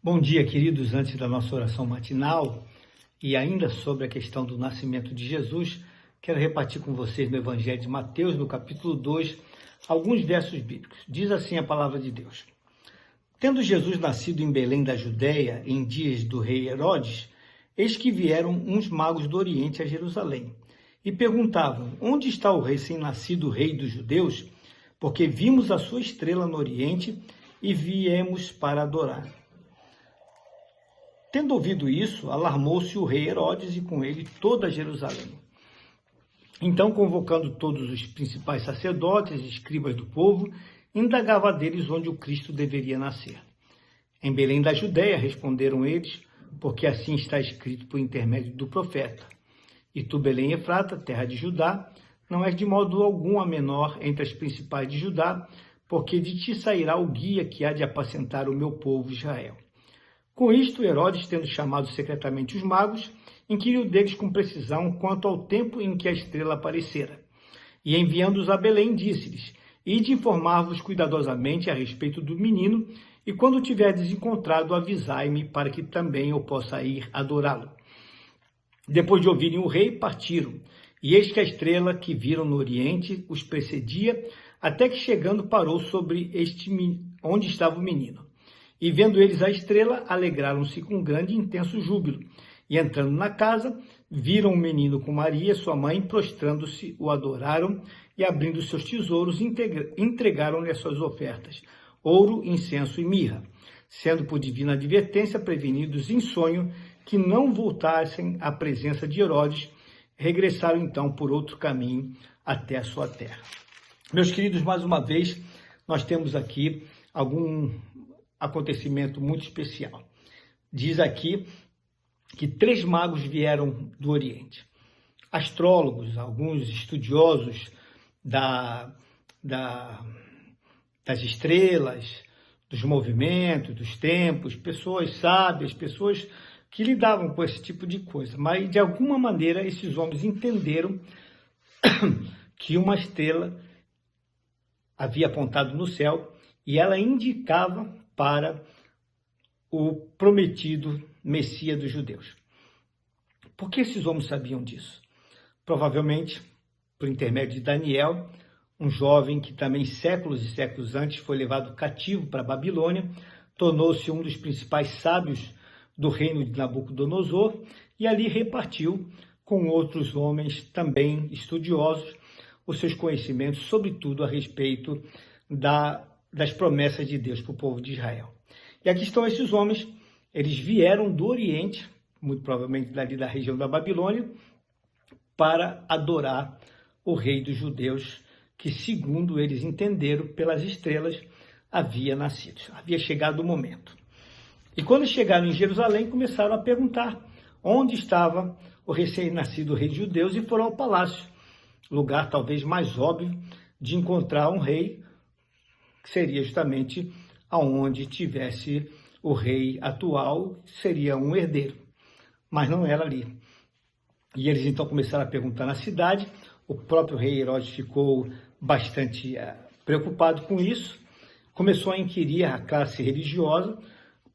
Bom dia, queridos. Antes da nossa oração matinal e ainda sobre a questão do nascimento de Jesus, quero repartir com vocês no Evangelho de Mateus, no capítulo 2, alguns versos bíblicos. Diz assim a palavra de Deus. Tendo Jesus nascido em Belém da Judéia, em dias do rei Herodes, eis que vieram uns magos do Oriente a Jerusalém e perguntavam: onde está o recém-nascido rei dos judeus? Porque vimos a sua estrela no Oriente e viemos para adorar. Tendo ouvido isso, alarmou-se o rei Herodes e com ele toda Jerusalém. Então, convocando todos os principais sacerdotes e escribas do povo, indagava deles onde o Cristo deveria nascer. Em Belém da Judéia, responderam eles, porque assim está escrito por intermédio do profeta. E tu, Belém Efrata, terra de Judá, não és de modo algum a menor entre as principais de Judá, porque de ti sairá o guia que há de apacentar o meu povo Israel. Com isto, Herodes, tendo chamado secretamente os magos, inquiriu deles com precisão quanto ao tempo em que a estrela aparecera. E enviando-os a Belém, disse-lhes: ide informar-vos cuidadosamente a respeito do menino, e quando o tiverdes encontrado, avisai-me, para que também eu possa ir adorá-lo. Depois de ouvirem o rei, partiram. E eis que a estrela que viram no oriente os precedia, até que chegando parou sobre onde estava o menino. E vendo eles a estrela, alegraram-se com grande e intenso júbilo. E entrando na casa, viram o menino com Maria, sua mãe, prostrando-se, o adoraram e abrindo seus tesouros, entregaram-lhe as suas ofertas, ouro, incenso e mirra, sendo por divina advertência prevenidos em sonho que não voltassem à presença de Herodes, regressaram então por outro caminho até a sua terra. Meus queridos, mais uma vez, nós temos aqui algum acontecimento muito especial. Diz aqui que 3 magos vieram do Oriente. Astrólogos, alguns estudiosos das estrelas, dos movimentos, dos tempos, pessoas sábias, pessoas que lidavam com esse tipo de coisa. Mas, de alguma maneira, esses homens entenderam que uma estrela havia apontado no céu e ela indicava para o prometido Messias dos judeus. Por que esses homens sabiam disso? Provavelmente, por intermédio de Daniel, um jovem que também séculos e séculos antes foi levado cativo para a Babilônia, tornou-se um dos principais sábios do reino de Nabucodonosor e ali repartiu com outros homens também estudiosos os seus conhecimentos, sobretudo a respeito das promessas de Deus para o povo de Israel. E aqui estão esses homens, eles vieram do Oriente, muito provavelmente dali da região da Babilônia, para adorar o rei dos judeus, que, segundo eles entenderam pelas estrelas, havia nascido, havia chegado o momento. E quando chegaram em Jerusalém, começaram a perguntar onde estava o recém-nascido rei dos judeus e foram ao palácio, lugar talvez mais óbvio de encontrar um rei, que seria justamente aonde tivesse o rei atual, seria um herdeiro, mas não era ali. E eles então começaram a perguntar na cidade. O próprio rei Herodes ficou bastante preocupado com isso, começou a inquirir a classe religiosa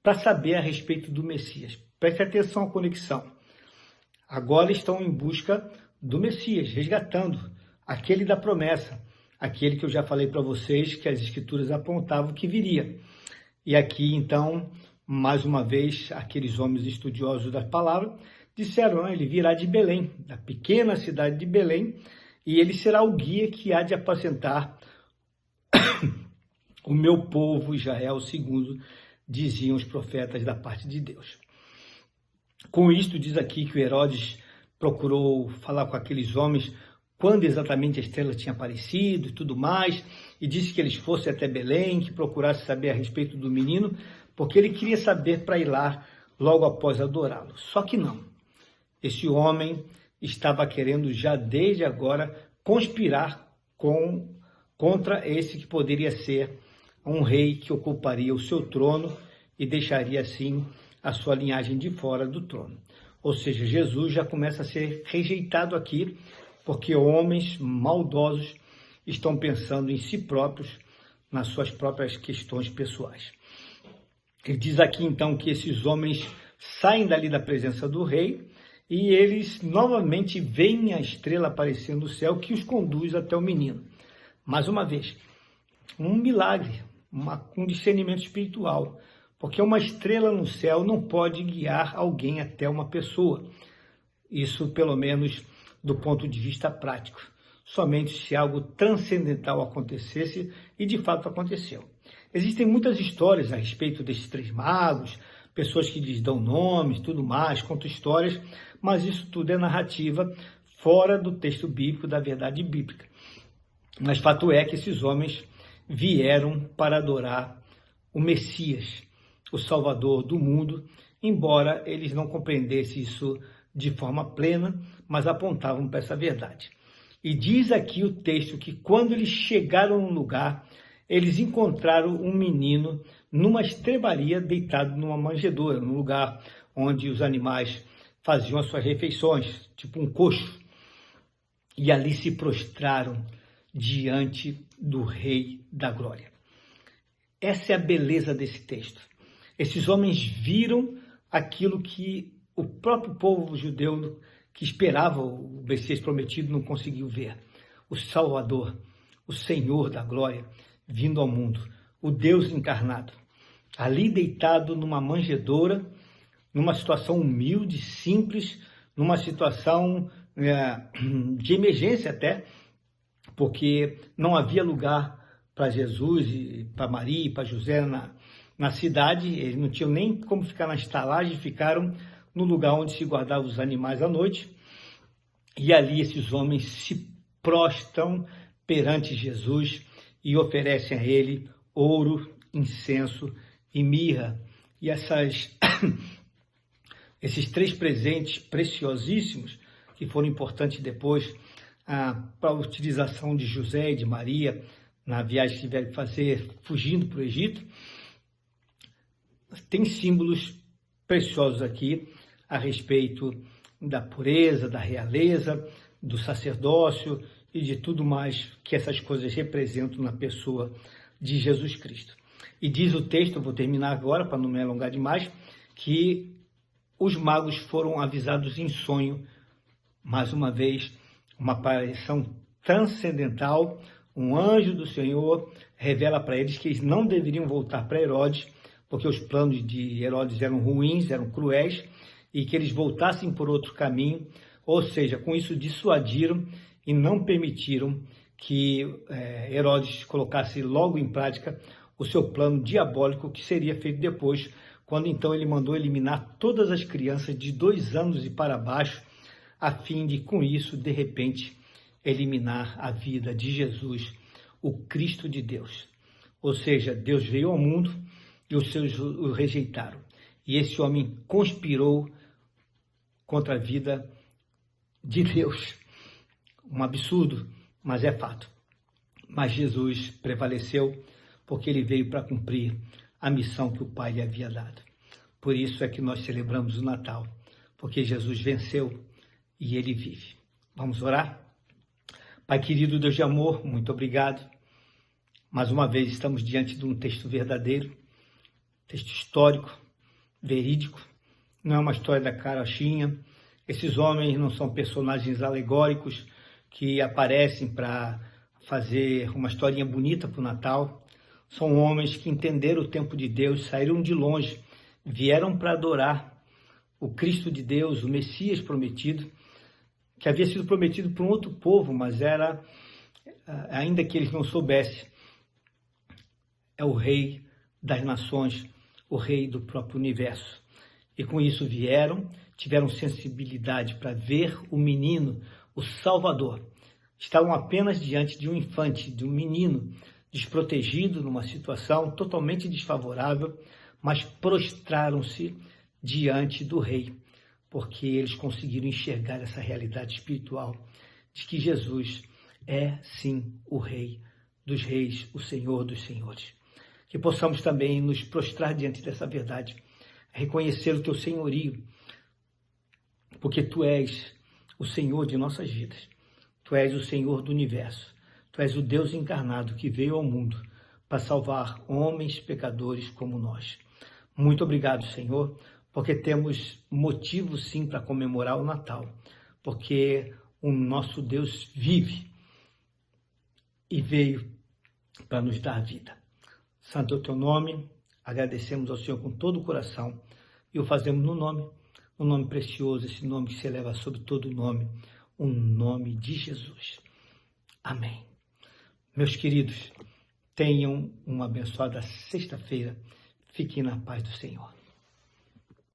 para saber a respeito do Messias. Preste atenção à conexão. Agora estão em busca do Messias, resgatando aquele da promessa, aquele que eu já falei para vocês que as escrituras apontavam que viria. E aqui, então, mais uma vez, aqueles homens estudiosos da palavra disseram: ele virá de Belém, da pequena cidade de Belém, e ele será o guia que há de apacentar o meu povo Israel, segundo diziam os profetas da parte de Deus. Com isto, diz aqui que o Herodes procurou falar com aqueles homens quando exatamente a estrela tinha aparecido e tudo mais, e disse que eles fossem até Belém, que procurassem saber a respeito do menino, porque ele queria saber para ir lá logo após adorá-lo. Só que não. Esse homem estava querendo já desde agora conspirar contra esse que poderia ser um rei que ocuparia o seu trono e deixaria assim a sua linhagem de fora do trono. Ou seja, Jesus já começa a ser rejeitado aqui, porque homens maldosos estão pensando em si próprios, nas suas próprias questões pessoais. Ele diz aqui então que esses homens saem dali da presença do rei e eles novamente veem a estrela aparecendo no céu que os conduz até o menino. Mais uma vez, um milagre, um discernimento espiritual, porque uma estrela no céu não pode guiar alguém até uma pessoa. Isso, pelo menos, do ponto de vista prático. Somente se algo transcendental acontecesse, e de fato aconteceu. Existem muitas histórias a respeito desses três magos, pessoas que lhes dão nomes, tudo mais, contam histórias, mas isso tudo é narrativa fora do texto bíblico, da verdade bíblica. Mas fato é que esses homens vieram para adorar o Messias, o Salvador do mundo, embora eles não compreendessem isso de forma plena, mas apontavam para essa verdade. E diz aqui o texto que quando eles chegaram no lugar, eles encontraram um menino numa estrebaria deitado numa manjedoura, num lugar onde os animais faziam as suas refeições, tipo um coxo. E ali se prostraram diante do Rei da Glória. Essa é a beleza desse texto. Esses homens viram aquilo que o próprio povo judeu que esperava o Messias prometido não conseguiu ver. O Salvador, o Senhor da Glória, vindo ao mundo, o Deus encarnado, ali deitado numa manjedoura, numa situação humilde, simples, numa situação de emergência até, porque não havia lugar para Jesus, para Maria e para José na cidade, eles não tinham nem como ficar na estalagem, ficaram no lugar onde se guardavam os animais à noite, e ali esses homens se prostram perante Jesus e oferecem a ele ouro, incenso e mirra. E esses três presentes preciosíssimos, que foram importantes depois para a utilização de José e de Maria na viagem que tiveram que fazer fugindo para o Egito, tem símbolos preciosos aqui a respeito da pureza, da realeza, do sacerdócio e de tudo mais que essas coisas representam na pessoa de Jesus Cristo. E diz o texto, eu vou terminar agora para não me alongar demais, que os magos foram avisados em sonho, mais uma vez, uma aparição transcendental, um anjo do Senhor revela para eles que eles não deveriam voltar para Herodes, porque os planos de Herodes eram ruins, eram cruéis, e que eles voltassem por outro caminho, ou seja, com isso dissuadiram e não permitiram que Herodes colocasse logo em prática o seu plano diabólico que seria feito depois, quando então ele mandou eliminar todas as crianças de 2 anos e para baixo, a fim de, com isso, de repente, eliminar a vida de Jesus, o Cristo de Deus. Ou seja, Deus veio ao mundo e os seus o rejeitaram. E esse homem conspirou contra a vida de Deus. Um absurdo, mas é fato. Mas Jesus prevaleceu porque ele veio para cumprir a missão que o Pai lhe havia dado. Por isso é que nós celebramos o Natal, porque Jesus venceu e ele vive. Vamos orar? Pai querido, Deus de amor, muito obrigado. Mais uma vez estamos diante de um texto verdadeiro, texto histórico, verídico, não é uma história da carochinha. Esses homens não são personagens alegóricos que aparecem para fazer uma historinha bonita para o Natal. São homens que entenderam o tempo de Deus, saíram de longe, vieram para adorar o Cristo de Deus, o Messias prometido, que havia sido prometido por um outro povo, mas era, ainda que eles não soubessem, é o Rei das nações, o Rei do próprio universo. E com isso vieram, tiveram sensibilidade para ver o menino, o Salvador. Estavam apenas diante de um infante, de um menino desprotegido, numa situação totalmente desfavorável, mas prostraram-se diante do Rei, porque eles conseguiram enxergar essa realidade espiritual de que Jesus é, sim, o Rei dos reis, o Senhor dos senhores. Que possamos também nos prostrar diante dessa verdade, reconhecer o teu senhorio, porque tu és o Senhor de nossas vidas, tu és o Senhor do universo, tu és o Deus encarnado que veio ao mundo para salvar homens pecadores como nós. Muito obrigado, Senhor, porque temos motivo sim para comemorar o Natal, porque o nosso Deus vive e veio para nos dar vida. Santo é o teu nome, agradecemos ao Senhor com todo o coração e o fazemos no nome precioso, esse nome que se eleva sobre todo nome, o nome de Jesus. Amém. Meus queridos, tenham uma abençoada sexta-feira. Fiquem na paz do Senhor.